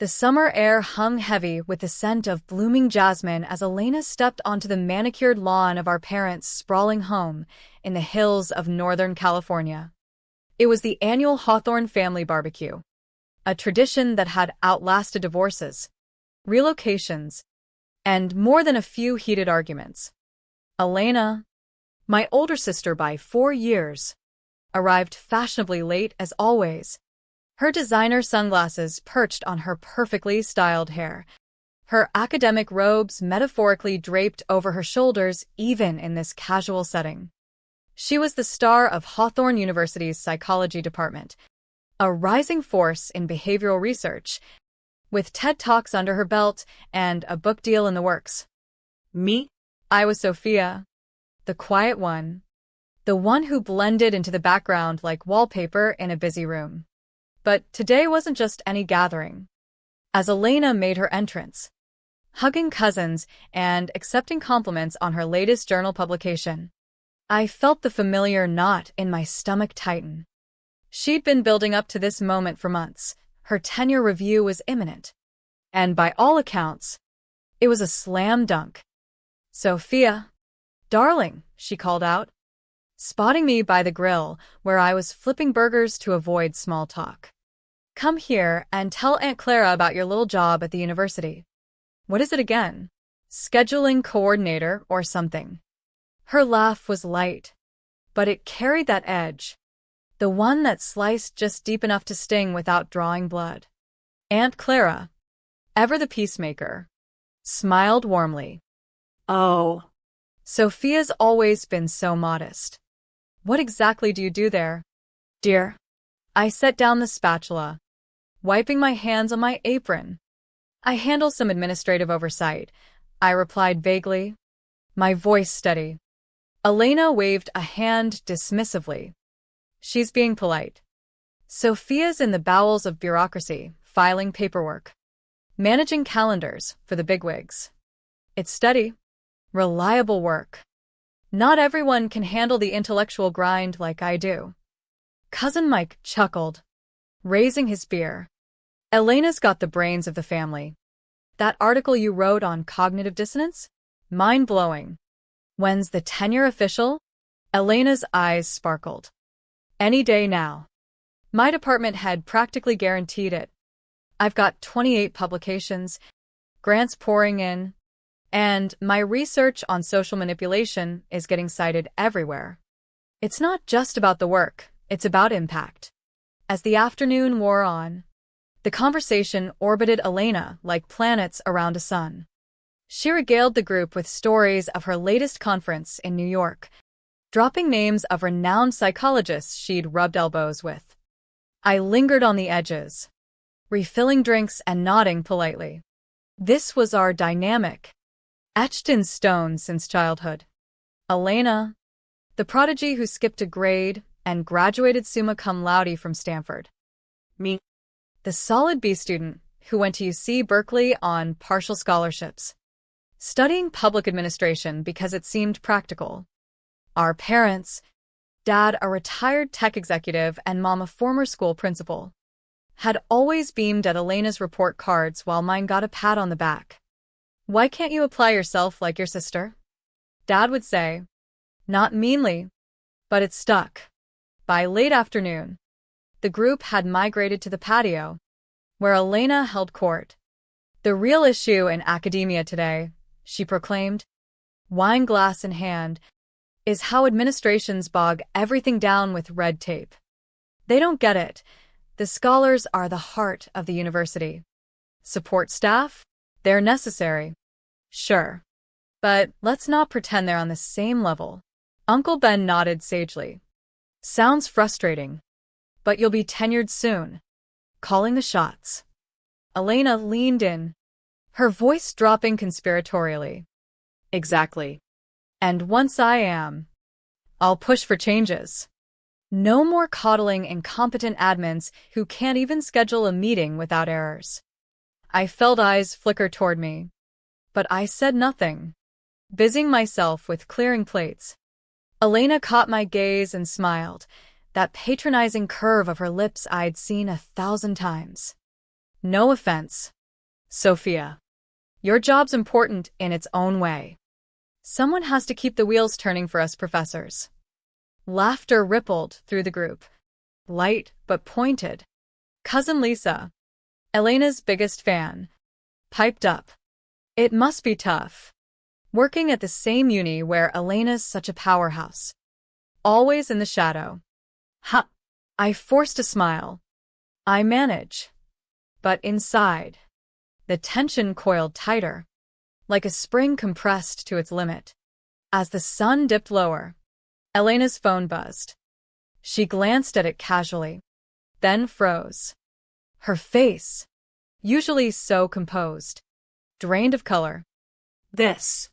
The summer air hung heavy with the scent of blooming jasmine as Elena stepped onto the manicured lawn of our parents' sprawling home in the hills of Northern California. It was the annual Hawthorne family barbecue, a tradition that had outlasted divorces, relocations, and more than a few heated arguments. Elena, my older sister by 4 years, arrived fashionably late as always, her designer sunglasses perched on her perfectly styled hair, her academic robes metaphorically draped over her shoulders even in this casual setting. She was the star of Hawthorne University's psychology department, a rising force in behavioral research, with TED Talks under her belt and a book deal in the works. Me? I was Sophia, the quiet one, the one who blended into the background like wallpaper in a busy room. But today wasn't just any gathering. As Elena made her entrance, hugging cousins and accepting compliments on her latest journal publication, I felt the familiar knot in my stomach tighten. She'd been building up to this moment for months. Her tenure review was imminent. And by all accounts, it was a slam dunk. "Sophia, darling," she called out, spotting me by the grill where I was flipping burgers to avoid small talk. "Come here and tell Aunt Clara about your little job at the university. What is it again? Scheduling coordinator or something?" Her laugh was light, but it carried that edge, the one that sliced just deep enough to sting without drawing blood. Aunt Clara, ever the peacemaker, smiled warmly. Oh, Sophia's always been so modest. "What exactly do you do there, dear?" I set down the spatula, wiping my hands on my apron. "I handle some administrative oversight," I replied vaguely, my voice steady. Elena waved a hand dismissively. "She's being polite. Sophia's in the bowels of bureaucracy, filing paperwork, managing calendars for the bigwigs. It's steady, reliable work. Not everyone can handle the intellectual grind like I do." Cousin Mike chuckled, raising his beer. "Elena's got the brains of the family. That article you wrote on cognitive dissonance? Mind-blowing. When's the tenure official?" Elena's eyes sparkled. "Any day now. My department had practically guaranteed it. I've got 28 publications, grants pouring in, and my research on social manipulation is getting cited everywhere. It's not just about the work, it's about impact." As the afternoon wore on, the conversation orbited Elena like planets around a sun. She regaled the group with stories of her latest conference in New York, dropping names of renowned psychologists she'd rubbed elbows with. I lingered on the edges, refilling drinks and nodding politely. This was our dynamic, etched in stone since childhood. Elena, the prodigy who skipped a grade and graduated summa cum laude from Stanford. Me? The solid B student who went to UC Berkeley on partial scholarships, studying public administration because it seemed practical. Our parents, Dad a retired tech executive and Mom a former school principal, had always beamed at Elena's report cards while mine got a pat on the back. "Why can't you apply yourself like your sister?" Dad would say, not meanly, but it stuck. By late afternoon, the group had migrated to the patio, where Elena held court. "The real issue in academia today," she proclaimed, wine glass in hand, "is how administrations bog everything down with red tape. They don't get it. The scholars are the heart of the university. Support staff? They're necessary. Sure. But let's not pretend they're on the same level." Uncle Ben nodded sagely. "Sounds frustrating. But you'll be tenured soon. Calling the shots." Elena leaned in, her voice dropping conspiratorially. "Exactly. And once I am, I'll push for changes. No more coddling incompetent admins who can't even schedule a meeting without errors." I felt eyes flicker toward me, but I said nothing, busying myself with clearing plates. Elena caught my gaze and smiled, that patronizing curve of her lips I'd seen 1,000 times. No offense, Sophia. Your job's important in its own way. Someone has to keep the wheels turning for us professors. Laughter rippled through the group. Light but pointed. Cousin Lisa, Elena's biggest fan, piped up. It must be tough. Working at the same uni where Elena's such a powerhouse. Always in the shadow. Ha! I forced a smile. I manage. But inside, the tension coiled tighter, like a spring compressed to its limit. As the sun dipped lower, Elena's phone buzzed. She glanced at it casually, then froze. Her face, usually so composed, drained of color. This.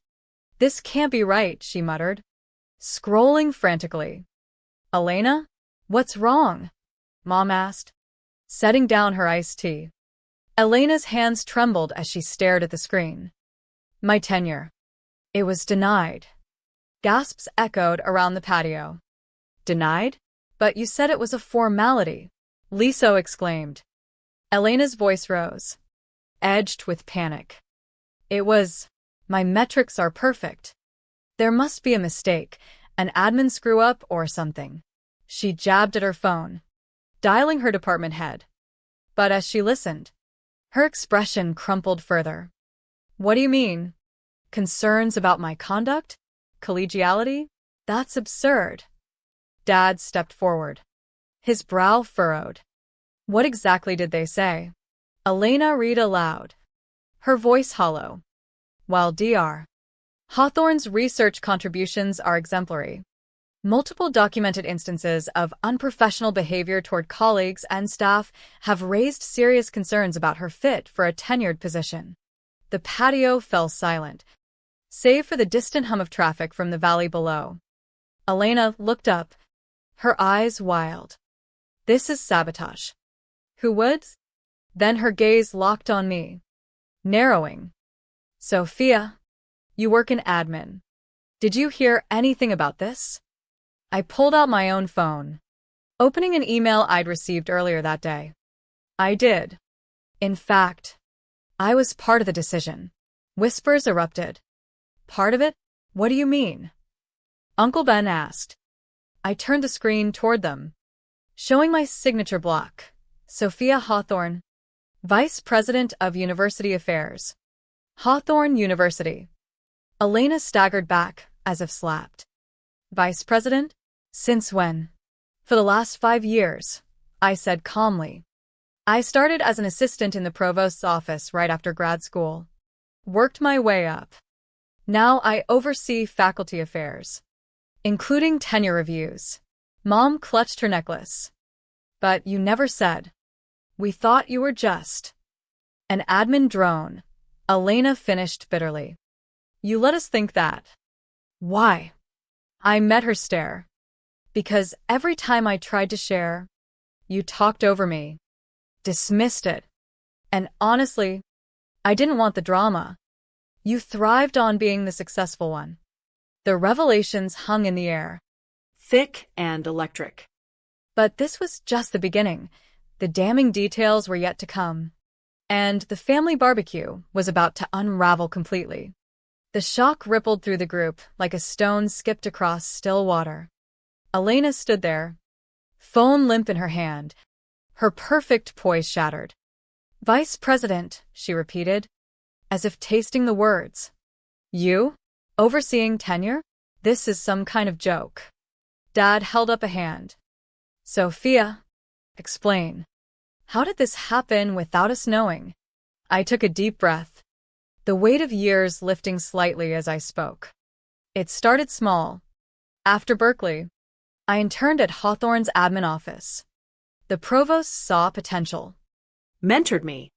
This can't be right, she muttered, scrolling frantically. Elena? What's wrong? Mom asked, setting down her iced tea. Elena's hands trembled as she stared at the screen. My tenure. It was denied. Gasps echoed around the patio. Denied? But you said it was a formality, Lisa exclaimed. Elena's voice rose, edged with panic. It was, my metrics are perfect. There must be a mistake, an admin screw-up or something. She jabbed at her phone, dialing her department head. But as she listened, her expression crumpled further. What do you mean? Concerns about my conduct? Collegiality? That's absurd. Dad stepped forward, his brow furrowed. What exactly did they say? Elena read aloud, her voice hollow. While Dr. Hawthorne's research contributions are exemplary, multiple documented instances of unprofessional behavior toward colleagues and staff have raised serious concerns about her fit for a tenured position. The patio fell silent, save for the distant hum of traffic from the valley below. Elena looked up, her eyes wild. This is sabotage. Who would? Then her gaze locked on me, narrowing. Sophia, you work in admin. Did you hear anything about this? I pulled out my own phone, opening an email I'd received earlier that day. I did. In fact, I was part of the decision. Whispers erupted. Part of it? What do you mean? Uncle Ben asked. I turned the screen toward them, showing my signature block. Sophia Hawthorne, Vice President of University Affairs. Hawthorne University. Elena staggered back, as if slapped. Vice President? Since when? For the last 5 years, I said calmly. I started as an assistant in the provost's office right after grad school. Worked my way up. Now I oversee faculty affairs, including tenure reviews. Mom clutched her necklace. But you never said. We thought you were just an admin drone, Elena finished bitterly. You let us think that. Why? I met her stare. Because every time I tried to share, you talked over me, dismissed it. And honestly, I didn't want the drama. You thrived on being the successful one. The revelations hung in the air. Thick and electric. But this was just the beginning. The damning details were yet to come. And the family barbecue was about to unravel completely. The shock rippled through the group like a stone skipped across still water. Elena stood there, phone limp in her hand, her perfect poise shattered. Vice President, she repeated, as if tasting the words. You? Overseeing tenure? This is some kind of joke. Dad held up a hand. Sophia, explain. How did this happen without us knowing? I took a deep breath, the weight of years lifting slightly as I spoke. It started small. After Berkeley, I interned at Hawthorne's admin office. The provost saw potential. Mentored me.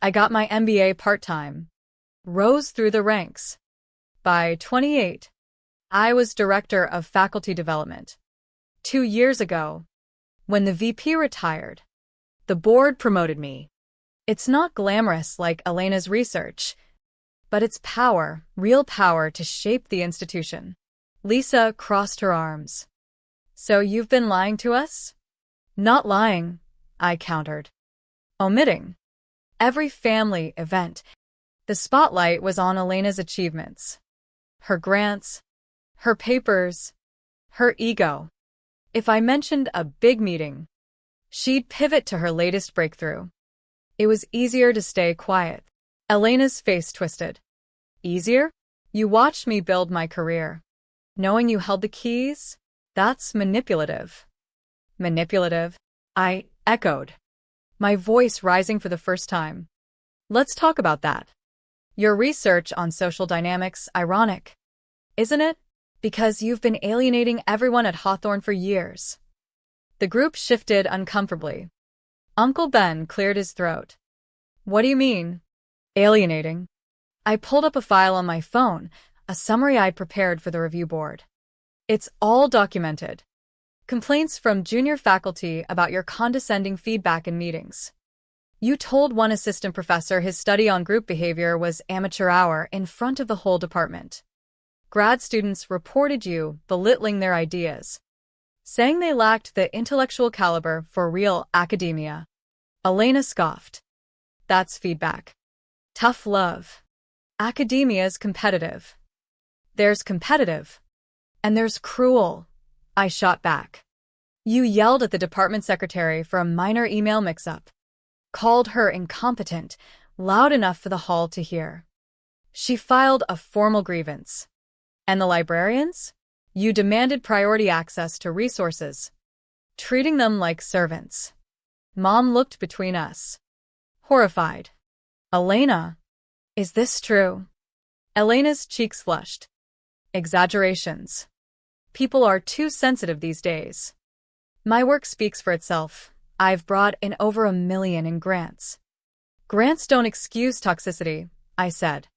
I got my MBA part-time. Rose through the ranks. By 28, I was director of faculty development. 2 years ago, when the VP retired, the board promoted me. It's not glamorous like Elena's research, but it's power, real power to shape the institution. Lisa crossed her arms. So you've been lying to us? Not lying, I countered. Omitting. Every family event, the spotlight was on Elena's achievements. Her grants, her papers, her ego. If I mentioned a big meeting, she'd pivot to her latest breakthrough. It was easier to stay quiet. Elena's face twisted. Easier? You watched me build my career. Knowing you held the keys? That's manipulative. Manipulative? I echoed, my voice rising for the first time. Let's talk about that. Your research on social dynamics, ironic, isn't it? Because you've been alienating everyone at Hawthorne for years. The group shifted uncomfortably. Uncle Ben cleared his throat. What do you mean? Alienating? I pulled up a file on my phone, a summary I'd prepared for the review board. It's all documented. Complaints from junior faculty about your condescending feedback in meetings. You told one assistant professor his study on group behavior was amateur hour in front of the whole department. Grad students reported you belittling their ideas, saying they lacked the intellectual caliber for real academia. Elena scoffed. That's feedback. Tough love. Academia's competitive. There's competitive. And there's cruel. I shot back. You yelled at the department secretary for a minor email mix-up. Called her incompetent, loud enough for the hall to hear. She filed a formal grievance. And the librarians? You demanded priority access to resources, treating them like servants. Mom looked between us, horrified. Elena, is this true? Elena's cheeks flushed. Exaggerations. People are too sensitive these days. My work speaks for itself. I've brought in over 1 million in grants. Grants don't excuse toxicity, I said.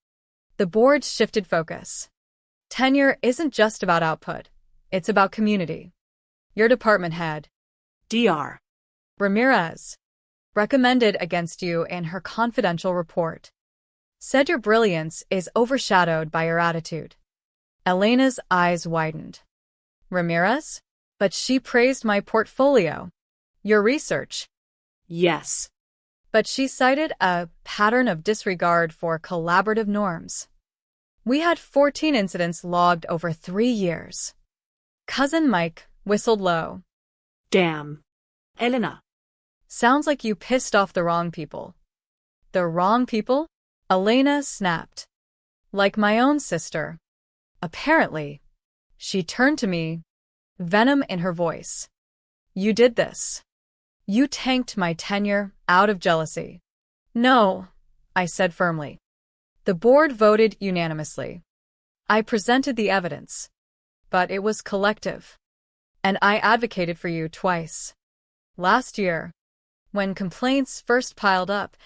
The board shifted focus. Tenure isn't just about output. It's about community. Your department head, Dr. Ramirez, recommended against you in her confidential report. Said your brilliance is overshadowed by your attitude. Elena's eyes widened. Ramirez? But she praised my portfolio. Your research. Yes. But she cited a pattern of disregard for collaborative norms. We had 14 incidents logged over 3 years. Cousin Mike whistled low. Damn. Elena. Sounds like you pissed off the wrong people. The wrong people? Elena snapped. Like my own sister. Apparently. She turned to me, venom in her voice. You did this. You tanked my tenure out of jealousy. No, I said firmly. The board voted unanimously. I presented the evidence, but it was collective. And I advocated for you twice. Last year, when complaints first piled up,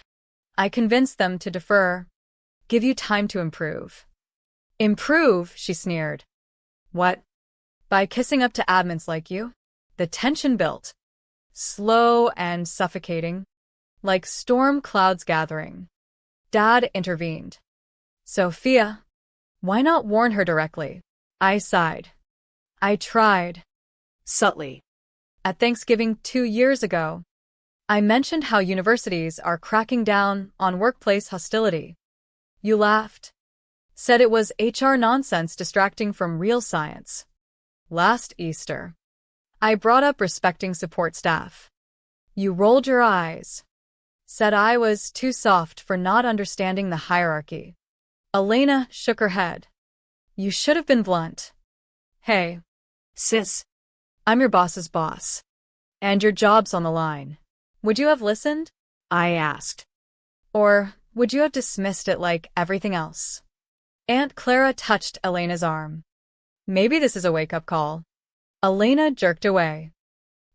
I convinced them to defer, give you time to improve. Improve, she sneered. What? By kissing up to admins like you? The tension built. Slow and suffocating, like storm clouds gathering. Dad intervened. Sophia, why not warn her directly? I sighed. I tried. Subtly. At Thanksgiving 2 years ago, I mentioned how universities are cracking down on workplace hostility. You laughed. Said it was HR nonsense distracting from real science. Last Easter, I brought up respecting support staff. You rolled your eyes. Said I was too soft for not understanding the hierarchy. Elena shook her head. You should have been blunt. Hey, Sis. I'm your boss's boss. And your job's on the line. Would you have listened? I asked. Or would you have dismissed it like everything else? Aunt Clara touched Elena's arm. Maybe this is a wake-up call. Elena jerked away.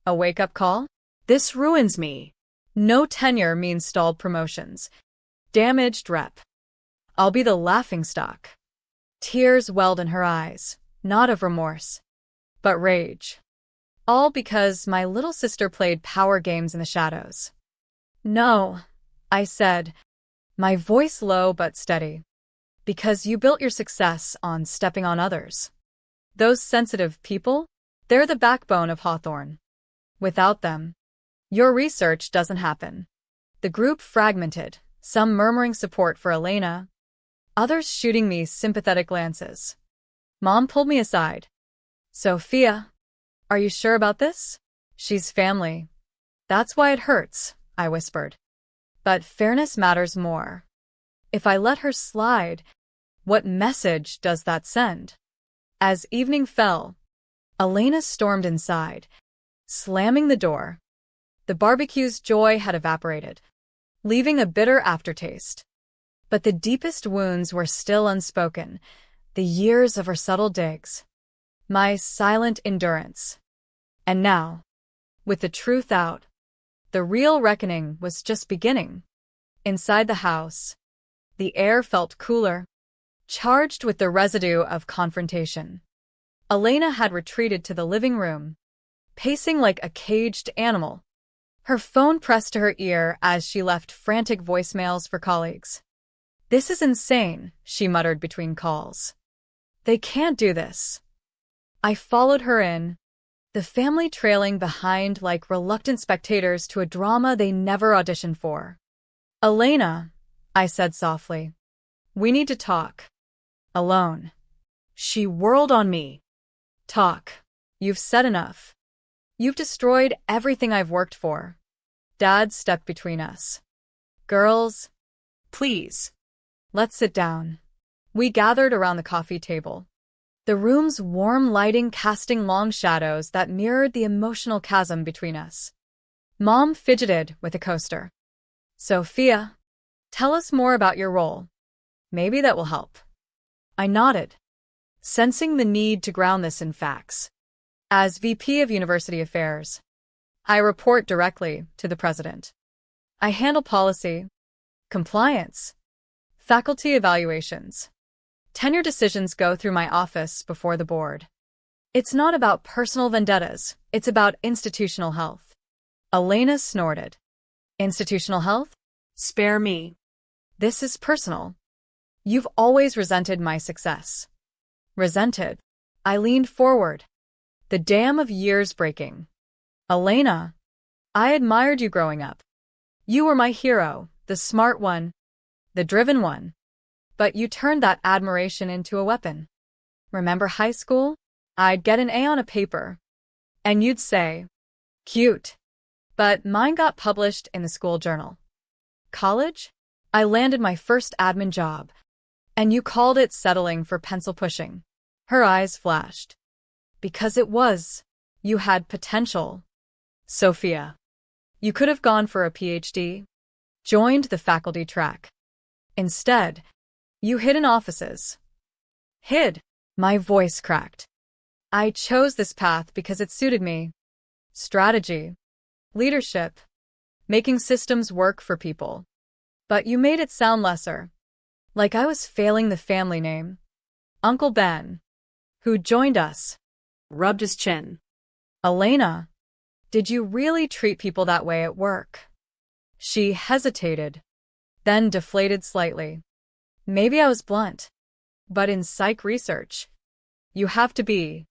A wake-up call? This ruins me. No tenure means stalled promotions. Damaged rep. I'll be the laughingstock. Tears welled in her eyes, not of remorse, but rage. All because my little sister played power games in the shadows. No, I said, my voice low but steady. Because you built your success on stepping on others. Those sensitive people, they're the backbone of Hawthorne. Without them, your research doesn't happen. The group fragmented, some murmuring support for Elena, others shooting me sympathetic glances. Mom pulled me aside. Sophia, are you sure about this? She's family. That's why it hurts, I whispered. But fairness matters more. If I let her slide, what message does that send? As evening fell, Elena stormed inside, slamming the door. The barbecue's joy had evaporated, leaving a bitter aftertaste. But the deepest wounds were still unspoken, the years of her subtle digs, my silent endurance. And now, with the truth out, the real reckoning was just beginning. Inside the house, the air felt cooler, charged with the residue of confrontation. Elena had retreated to the living room, pacing like a caged animal, her phone pressed to her ear as she left frantic voicemails for colleagues. "This is insane," she muttered between calls. "They can't do this." I followed her in, the family trailing behind like reluctant spectators to a drama they never auditioned for. "Elena," I said softly, "we need to talk. Alone." She whirled on me. "Talk. You've said enough. You've destroyed everything I've worked for." Dad stepped between us. "Girls, please, let's sit down." We gathered around the coffee table, the room's warm lighting casting long shadows that mirrored the emotional chasm between us. Mom fidgeted with a coaster. "Sophia, tell us more about your role. Maybe that will help." I nodded, sensing the need to ground this in facts. As VP of University Affairs, I report directly to the president. I handle policy, compliance, faculty evaluations. Tenure decisions go through my office before the board. It's not about personal vendettas, it's about institutional health. Elena snorted. "Institutional health? Spare me. This is personal. You've always resented my success." Resented? I leaned forward, the dam of years breaking. "Elena, I admired you growing up. You were my hero, the smart one, the driven one. But you turned that admiration into a weapon. Remember high school? I'd get an A on a paper, and you'd say, 'Cute.' But mine got published in the school journal. College? I landed my first admin job, and you called it settling for pencil pushing." Her eyes flashed. "Because it was. You had potential. Sophia, you could have gone for a PhD, joined the faculty track. Instead, you hid in offices." "Hid?" My voice cracked. "I chose this path because it suited me. Strategy, leadership, making systems work for people. But you made it sound lesser, like I was failing the family name. Uncle Ben, who joined us, Rubbed his chin. Elena, did you really treat people that way at work?" She hesitated, then deflated slightly. "Maybe I was blunt. But in psych research, you have to be.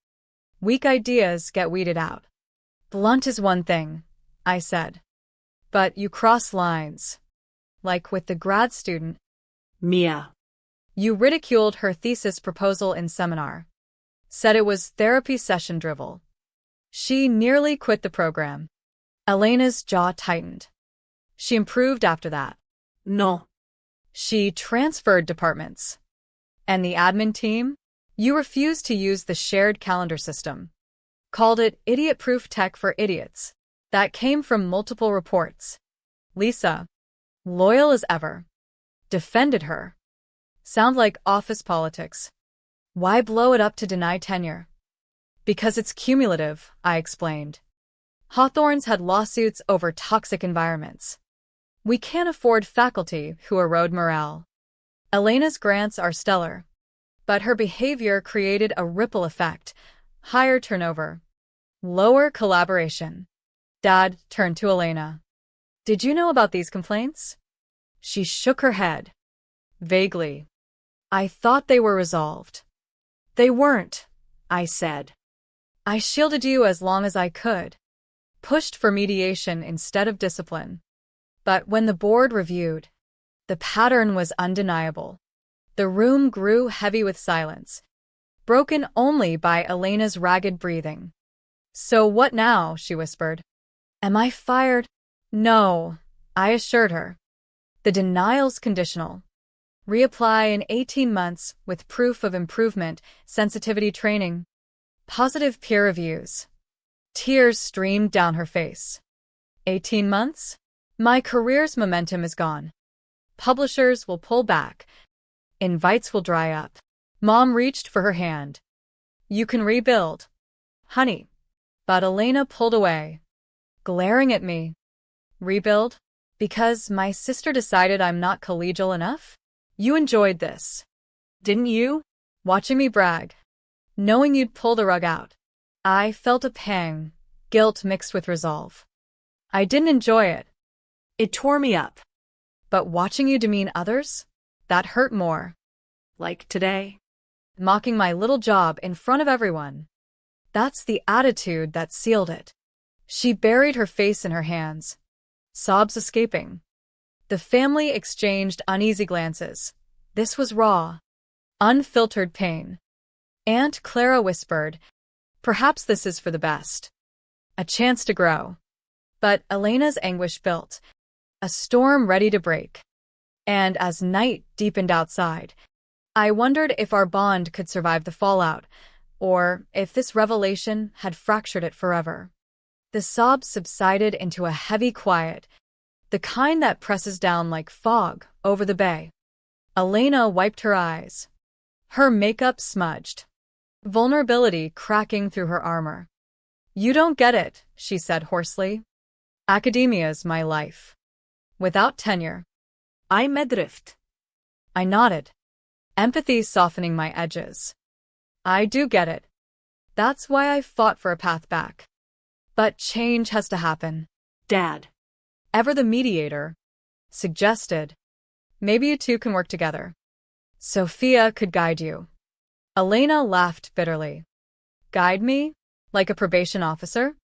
Weak ideas get weeded out." "Blunt is one thing," I said. "But you cross lines. Like with the grad student. Mia. You ridiculed her thesis proposal in seminar. Said it was therapy session drivel. She nearly quit the program." Elena's jaw tightened. "She improved after that." No. "She transferred departments." "And the admin team?" "You refused to use the shared calendar system. Called it idiot-proof tech for idiots." That came from multiple reports. Lisa, loyal as ever, defended her. Sound like office politics. Why blow it up to deny tenure? "Because it's cumulative," I explained. Hawthorne's had lawsuits over toxic environments. We can't afford faculty who erode morale. Elena's grants are stellar, but her behavior created a ripple effect: higher turnover, lower collaboration. Dad turned to Elena. "Did you know about these complaints?" She shook her head. "Vaguely. I thought they were resolved." "They weren't," I said. "I shielded you as long as I could. Pushed for mediation instead of discipline. But when the board reviewed, The pattern was undeniable. The room grew heavy with silence, broken only by Elena's ragged breathing. "So what now?" she whispered. "Am I fired?" "No," I assured her. "The denial's conditional. Reapply in 18 months with proof of improvement, sensitivity training, positive peer reviews." Tears streamed down her face. 18 months? My career's momentum is gone. Publishers will pull back. Invites will dry up. Mom reached for her hand. "You can rebuild, honey." But Elena pulled away, glaring at me. "Rebuild? Because my sister decided I'm not collegial enough? You enjoyed this, didn't you? Watching me brag, knowing you'd pull the rug out." I felt a pang, guilt mixed with resolve. I didn't enjoy it. It tore me up. But watching you demean others? That hurt more. Like today. Mocking my little job in front of everyone. That's the attitude that sealed it. She buried her face in her hands, sobs escaping. The family exchanged uneasy glances. This was raw, unfiltered pain. Aunt Clara whispered, "Perhaps this is for the best. A chance to grow." But Elena's anguish built, a storm ready to break. And as night deepened outside, I wondered if our bond could survive the fallout, or if this revelation had fractured it forever. The sobs subsided into a heavy quiet, the kind that presses down like fog over the bay. Elena wiped her eyes. Her makeup smudged, vulnerability cracking through her armor. "You don't get it," she said hoarsely. "Academia's my life. Without tenure." I medrift. I nodded, empathy softening my edges. "I do get it. That's why I fought for a path back. But change has to happen." Dad. Ever the mediator, suggested, "Maybe you two can work together. Sophia could guide you." Elena laughed bitterly. "Guide me? Like a probation officer?"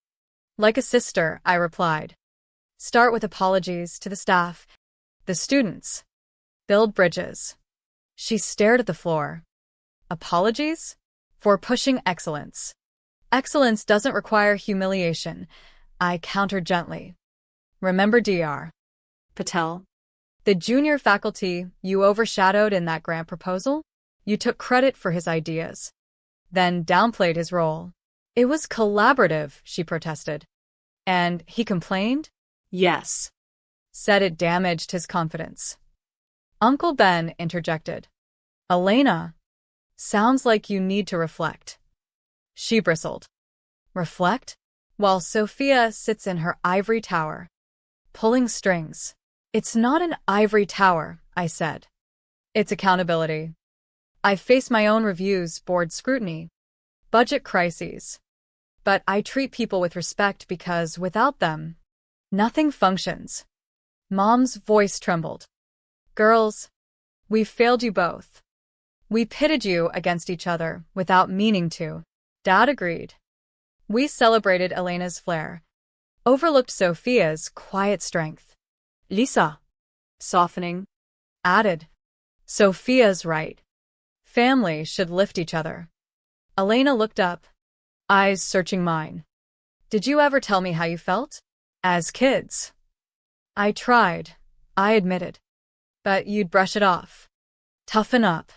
"Like a sister," I replied. "Start with apologies to the staff, the students. Build bridges." She stared at the floor. "Apologies? For pushing excellence. Excellence doesn't require humiliation," I countered gently. "Remember Dr. Patel. The junior faculty you overshadowed in that grant proposal? You took credit for his ideas, then downplayed his role." "It was collaborative," she protested. "And he complained?" Yes. "Said it damaged his confidence." Uncle Ben interjected. "Elena, sounds like you need to reflect." She bristled. "Reflect? While Sophia sits in her ivory tower, pulling strings." "It's not an ivory tower," I said. "It's accountability. I face my own reviews, board scrutiny, budget crises. But I treat people with respect because without them, nothing functions." Mom's voice trembled. "Girls, we've failed you both. We pitted you against each other without meaning to." Dad agreed. We celebrated Elena's flair, overlooked Sophia's quiet strength. Lisa. Softening. Added, "Sophia's right. Family should lift each other." Elena looked up, eyes searching mine. "Did you ever tell me how you felt? As kids?" "I tried," I admitted. "But you'd brush it off. Toughen up."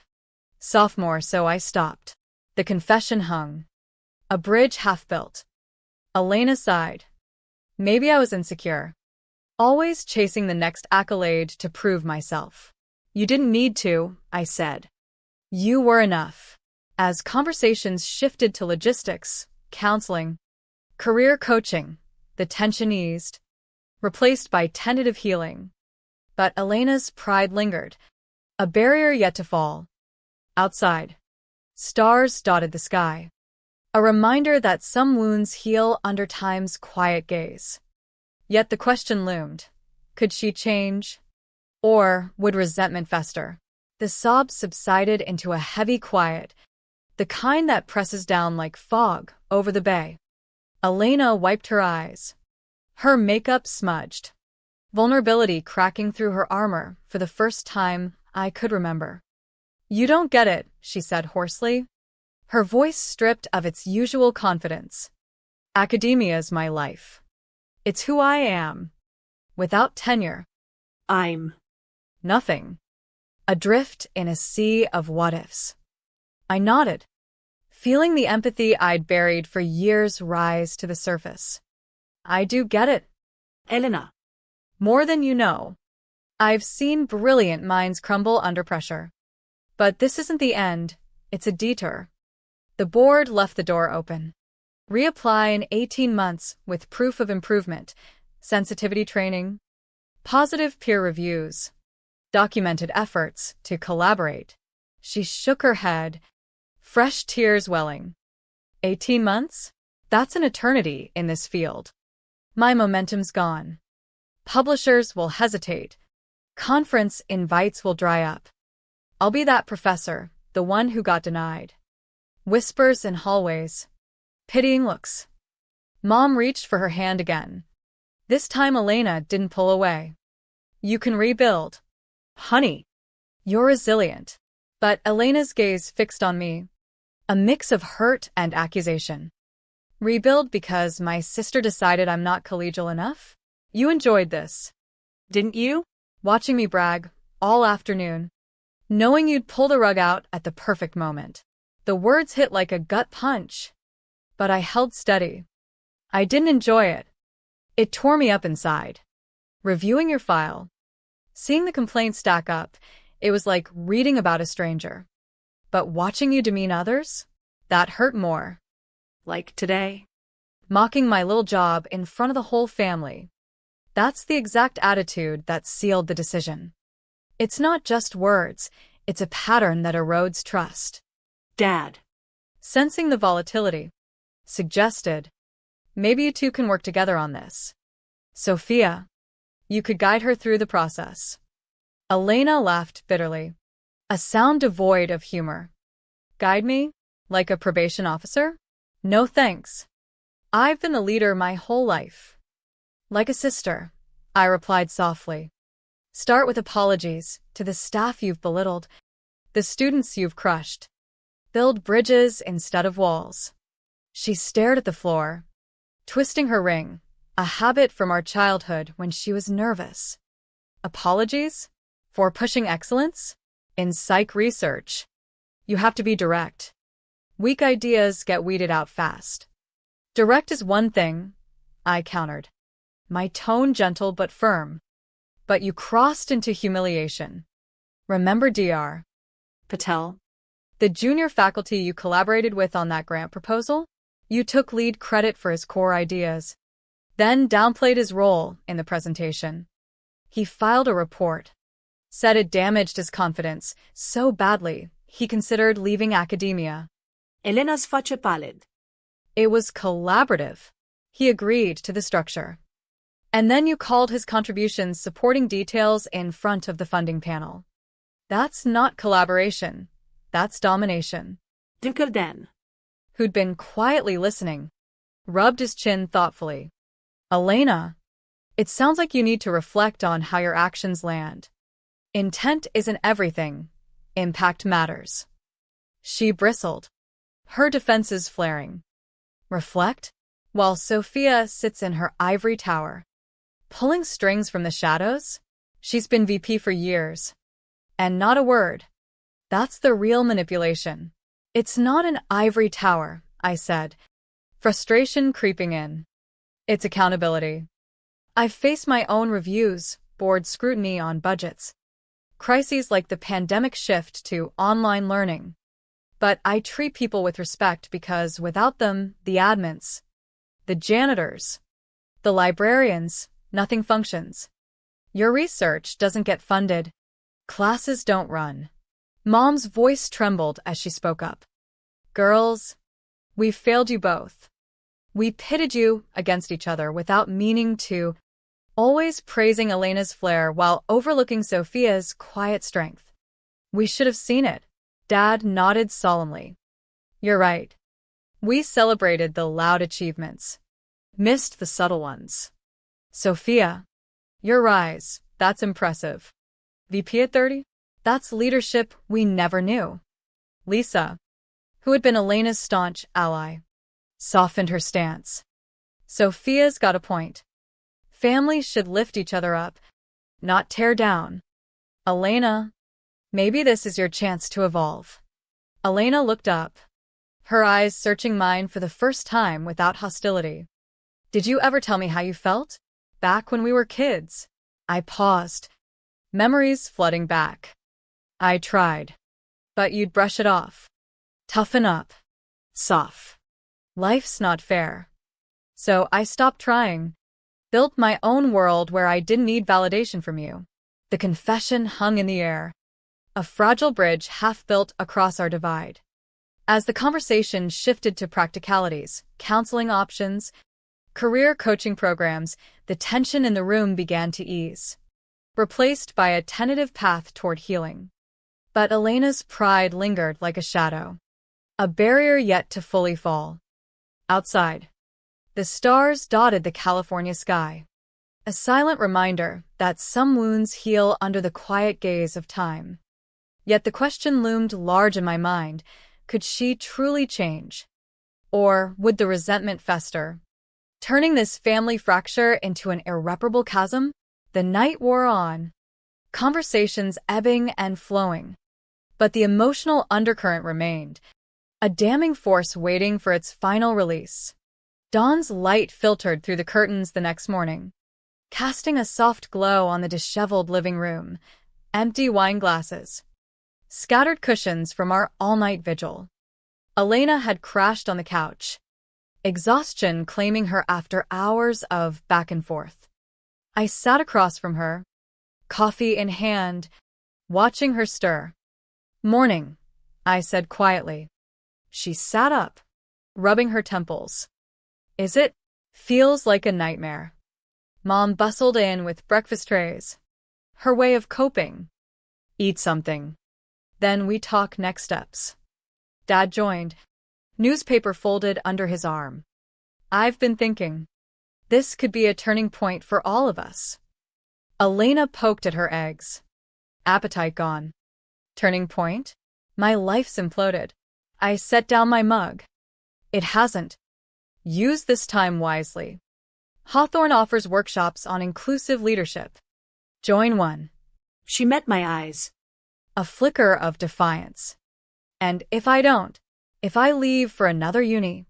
Sophomore, so I stopped. The confession hung. A bridge half built. Elena sighed. Maybe I was insecure, always chasing the next accolade to prove myself. "You didn't need to," I said. "You were enough." As conversations shifted to logistics, counseling, career coaching, the tension eased, replaced by tentative healing. But Elena's pride lingered, a barrier yet to fall. Outside, stars dotted the sky, a reminder that some wounds heal under time's quiet gaze. Yet the question loomed, could she change? Or would resentment fester? The sobs subsided into a heavy quiet, the kind that presses down like fog over the bay. Elena wiped her eyes. Her makeup smudged, vulnerability cracking through her armor for the first time I could remember. "You don't get it," she said hoarsely, her voice stripped of its usual confidence. "Academia's my life. It's who I am. Without tenure, I'm nothing. Adrift in a sea of what-ifs." I nodded, feeling the empathy I'd buried for years rise to the surface. "I do get it. Elena. More than you know. I've seen brilliant minds crumble under pressure. But this isn't the end, it's a detour." The board left the door open. "Reapply in 18 months with proof of improvement, sensitivity training, positive peer reviews, documented efforts to collaborate." She shook her head, fresh tears welling. 18 months? That's an eternity in this field. My momentum's gone. Publishers will hesitate. Conference invites will dry up. I'll be that professor, the one who got denied. Whispers in hallways. Pitying looks. Mom reached for her hand again. This time Elena didn't pull away. "You can rebuild. Honey, you're resilient." But Elena's gaze fixed on me. A mix of hurt and accusation. "Rebuild because my sister decided I'm not collegial enough? You enjoyed this, didn't you? Watching me brag all afternoon, knowing you'd pull the rug out at the perfect moment." The words hit like a gut punch. But I held steady. "I didn't enjoy it. It tore me up inside. Reviewing your file, seeing the complaints stack up, it was like reading about a stranger. But watching you demean others? That hurt more. Like today. Mocking my little job in front of the whole family. That's the exact attitude that sealed the decision. It's not just words, it's a pattern that erodes trust." Dad. Sensing the volatility, suggested, "Maybe you two can work together on this. Sophia, you could guide her through the process." Elena laughed bitterly, a sound devoid of humor. "Guide me? Like a probation officer? No thanks. I've been the leader my whole life." "Like a sister," I replied softly. "Start with apologies to the staff you've belittled, the students you've crushed. Build bridges instead of walls." She stared at the floor, twisting her ring, a habit from our childhood when she was nervous. "Apologies? For pushing excellence? In psych research, you have to be direct. Weak ideas get weeded out fast." "Direct is one thing," I countered, my tone gentle but firm. "But you crossed into humiliation. Remember Dr. Patel. The junior faculty you collaborated with on that grant proposal? You took lead credit for his core ideas, then downplayed his role in the presentation. He filed a report, said it damaged his confidence so badly he considered leaving academia." Elena's face pallid. "It was collaborative. He agreed to the structure. And then you called his contributions supporting details in front of the funding panel. That's not collaboration. That's domination." Dinkelden. Who'd been quietly listening, rubbed his chin thoughtfully. "Elena, it sounds like you need to reflect on how your actions land. Intent isn't everything. Impact matters." She bristled, her defenses flaring. Reflect? While Sophia sits in her ivory tower, pulling strings from the shadows? She's been VP for years. And not a word. That's the real manipulation. "It's not an ivory tower," I said, frustration creeping in. "It's accountability. I've faced my own reviews, board scrutiny on budgets, crises like the pandemic shift to online learning. But I treat people with respect because without them, the admins, the janitors, the librarians, nothing functions. Your research doesn't get funded. Classes don't run." Mom's voice trembled as she spoke up. "Girls, we've failed you both. We pitted you against each other without meaning to," always praising Elena's flair while overlooking Sophia's quiet strength. "We should have seen it." Dad nodded solemnly. "You're right. We celebrated the loud achievements, missed the subtle ones. Sophia, Your rise, that's impressive. VP at 30? That's leadership we never knew. Lisa, who had been Elena's staunch ally, softened her stance. Sophia's got a point. Families should lift each other up, not tear down. Elena, maybe this is your chance to evolve. Elena looked up, her eyes searching mine for the first time without hostility. Did you ever tell me how you felt? Back when we were kids. I paused, memories flooding back. I tried, but you'd brush it off. Toughen up. Soft. Life's not fair. So I stopped trying, built my own world where I didn't need validation from you. The confession hung in the air, a fragile bridge half built across our divide. As the conversation shifted to practicalities, counseling options, career coaching programs, the tension in the room began to ease, replaced by a tentative path toward healing. But Elena's pride lingered like a shadow, a barrier yet to fully fall. Outside, the stars dotted the California sky, a silent reminder that some wounds heal under the quiet gaze of time. Yet the question loomed large in my mind, could she truly change? Or would the resentment fester, turning this family fracture into an irreparable chasm? The night wore on, conversations ebbing and flowing. But the emotional undercurrent remained, a damning force waiting for its final release. Dawn's light filtered through the curtains the next morning, casting a soft glow on the disheveled living room, empty wine glasses, scattered cushions from our all-night vigil. Elena had crashed on the couch, exhaustion claiming her after hours of back and forth. I sat across from her, coffee in hand, watching her stir. "Morning," I said quietly. She sat up, rubbing her temples. "Is it? Feels like a nightmare." Mom bustled in with breakfast trays, her way of coping. "Eat something. Then we talk next steps." Dad joined, newspaper folded under his arm. "I've been thinking. This could be a turning point for all of us." Elena poked at her eggs. Appetite gone. Turning point? My life's imploded. I set down my mug. "It hasn't. Use this time wisely. Hawthorne offers workshops on inclusive leadership. Join one." She met my eyes. A flicker of defiance. "And if I don't? If I leave for another uni?"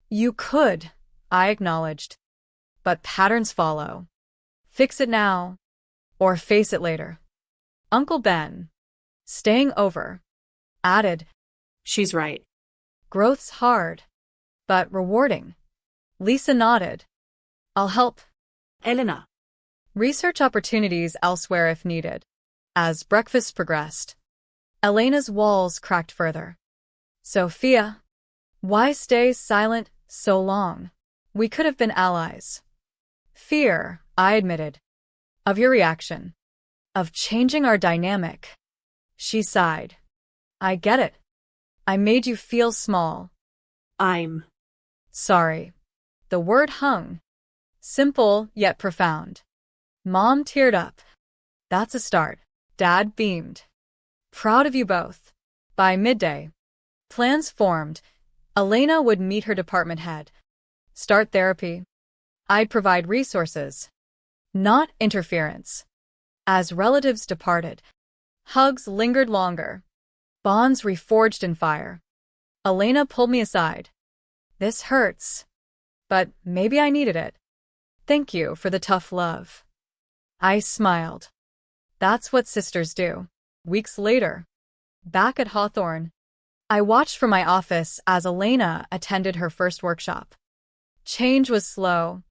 "You could," I acknowledged. "But patterns follow. Fix it now, or face it later." Uncle Ben, staying over, added, She's right. "Growth's hard, but rewarding." Lisa nodded. "I'll help." Elena. Research opportunities elsewhere if needed. As breakfast progressed, Elena's walls cracked further. "Sophia, why stay silent so long? We could have been allies." "Fear," I admitted, "of your reaction, of changing our dynamic." She sighed. "I get it. I made you feel small." I'm "Sorry." The word hung, simple yet profound. Mom teared up. "That's a start." Dad beamed. "Proud of you both." By midday, plans formed. Elena would meet her department head, start therapy. I'd provide resources, not interference. As relatives departed, hugs lingered longer, bonds reforged in fire. Elena pulled me aside. "This hurts, but maybe I needed it. Thank you for the tough love." I smiled. That's what sisters do. Weeks later, back at Hawthorne, I watched from my office as Elena attended her first workshop. Change was slow,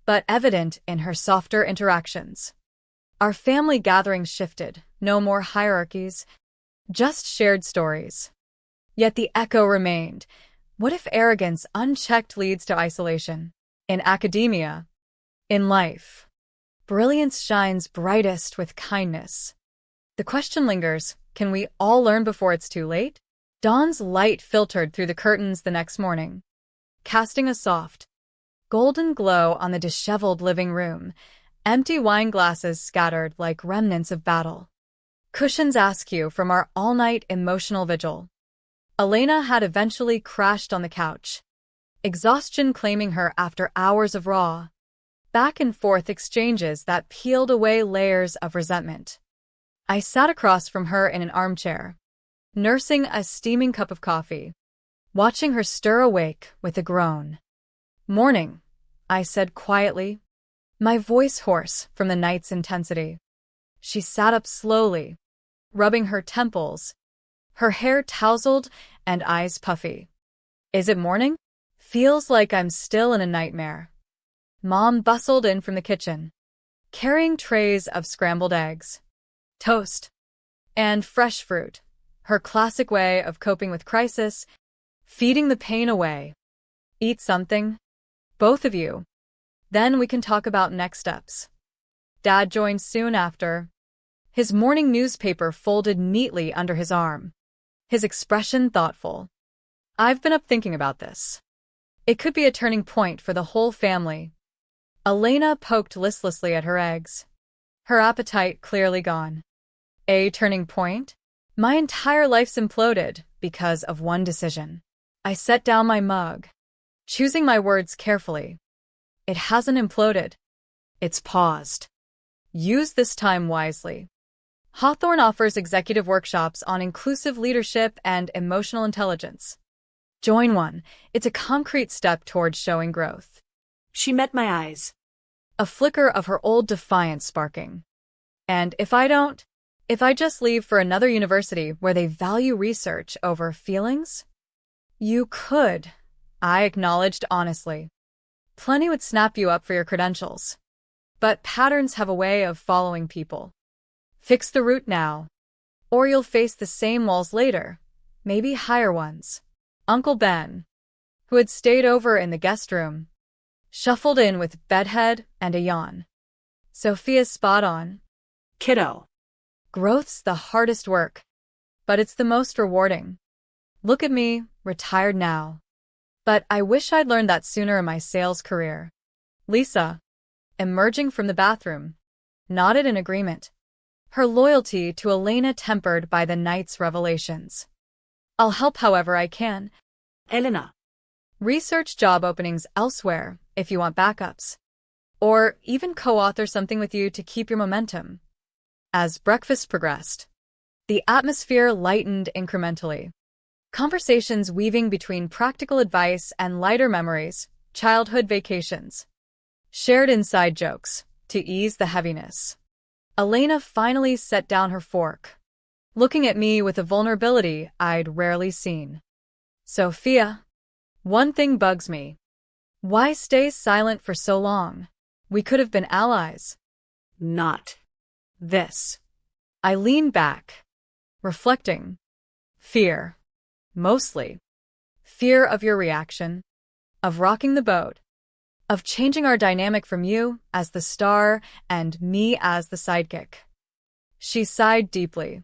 but evident in her softer interactions. Our family gatherings shifted, no more hierarchies, just shared stories. Yet the echo remained. What if arrogance unchecked leads to isolation? In academia, in life, brilliance shines brightest with kindness. The question lingers, can we all learn before it's too late? Dawn's light filtered through the curtains the next morning, casting a soft, golden glow on the disheveled living room, Empty wine glasses scattered like remnants of battle. Cushions askew from our all-night emotional vigil. Elena had eventually crashed on the couch, exhaustion claiming her after hours of raw, back-and-forth exchanges that peeled away layers of resentment. I sat across from her in an armchair, nursing a steaming cup of coffee, watching her stir awake with a groan. "Morning," I said quietly, my voice hoarse from the night's intensity. She sat up slowly, rubbing her temples, her hair tousled and eyes puffy. "Is it morning? Feels like I'm still in a nightmare." Mom bustled in from the kitchen, carrying trays of scrambled eggs, toast, and fresh fruit, her classic way of coping with crisis, feeding the pain away. "Eat something, both of you. Then we can talk about next steps." Dad joined soon after, his morning newspaper folded neatly under his arm, his expression thoughtful. "I've been up thinking about this. It could be a turning point for the whole family." Elena poked listlessly at her eggs, her appetite clearly gone. "A turning point? My entire life's imploded because of one decision." I set down my mug, choosing my words carefully. "It hasn't imploded. It's paused. Use this time wisely." Hawthorne offers executive workshops on inclusive leadership and emotional intelligence. Join one. It's a concrete step towards showing growth. She met my eyes. A flicker of her old defiance sparking. "And if I just leave for another university where they value research over feelings?" "You could," I acknowledged honestly. "Plenty would snap you up for your credentials. But patterns have a way of following people. Fix the root now, or you'll face the same walls later, maybe higher ones." Uncle Ben, who had stayed over in the guest room, shuffled in with bedhead and a yawn. "Sophia's spot on. Kiddo. Growth's the hardest work, but it's the most rewarding. Look at me, retired now. But I wish I'd learned that sooner in my sales career." Lisa, emerging from the bathroom, nodded in agreement, her loyalty to Elena tempered by the night's revelations. "I'll help however I can. Elena. Research job openings elsewhere if you want backups. Or even co-author something with you to keep your momentum." As breakfast progressed, the atmosphere lightened incrementally. Conversations weaving between practical advice and lighter memories, childhood vacations. Shared inside jokes to ease the heaviness. Elena finally set down her fork, looking at me with a vulnerability I'd rarely seen. "Sophia, one thing bugs me. Why stay silent for so long? We could have been allies." Not. This. I leaned back, reflecting. Fear. Mostly. Fear of your reaction, of rocking the boat, of changing our dynamic from you as the star and me as the sidekick. She sighed deeply,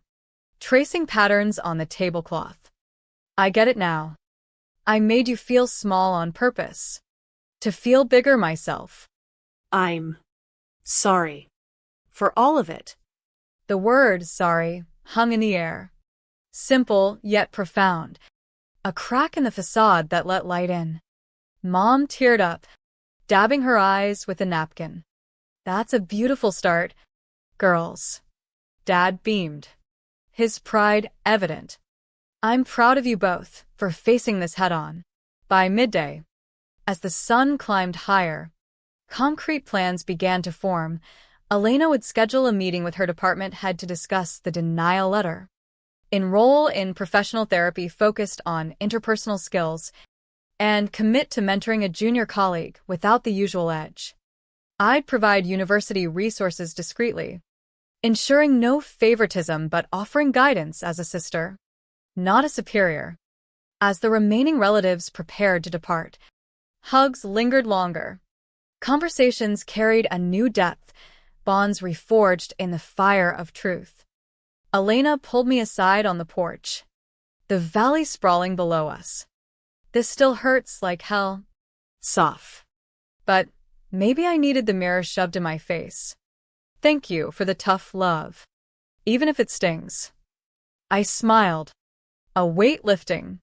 tracing patterns on the tablecloth. "I get it now. I made you feel small on purpose. To feel bigger myself." I'm sorry. For all of it. The word sorry hung in the air. Simple yet profound. A crack in the facade that let light in. Mom teared up, dabbing her eyes with a napkin. "That's a beautiful start, girls." Dad beamed, his pride evident. "I'm proud of you both for facing this head-on." By midday, as the sun climbed higher, concrete plans began to form. Elena would schedule a meeting with her department head to discuss the denial letter, enroll in professional therapy focused on interpersonal skills, and commit to mentoring a junior colleague without the usual edge. I'd provide university resources discreetly, ensuring no favoritism but offering guidance as a sister, not a superior. As the remaining relatives prepared to depart, hugs lingered longer. Conversations carried a new depth, bonds reforged in the fire of truth. Elena pulled me aside on the porch, the valley sprawling below us. "This still hurts like hell." "Soft. But Maybe I needed the mirror shoved in my face. Thank you for the tough love, even if it stings. I smiled. A weight lifting.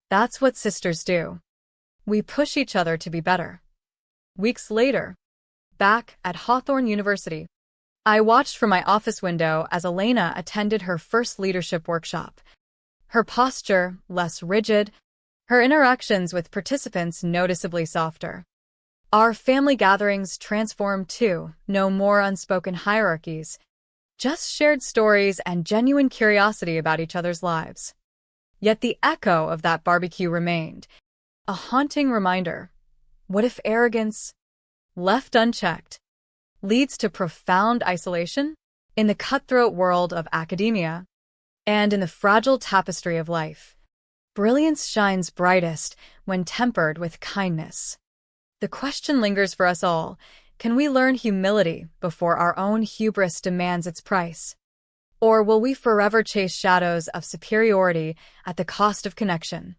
That's what sisters do. We push each other to be better. Weeks later, back at Hawthorne University, I watched from my office window as Elena attended her first leadership workshop. Her posture less rigid, her interactions with participants noticeably softer. Our family gatherings transformed too, no more unspoken hierarchies, just shared stories and genuine curiosity about each other's lives. Yet the echo of that barbecue remained, a haunting reminder. What if arrogance, left unchecked, leads to profound isolation? In the cutthroat world of academia, and in the fragile tapestry of life, brilliance shines brightest when tempered with kindness. The question lingers for us all: can we learn humility before our own hubris demands its price? Or will we forever chase shadows of superiority at the cost of connection?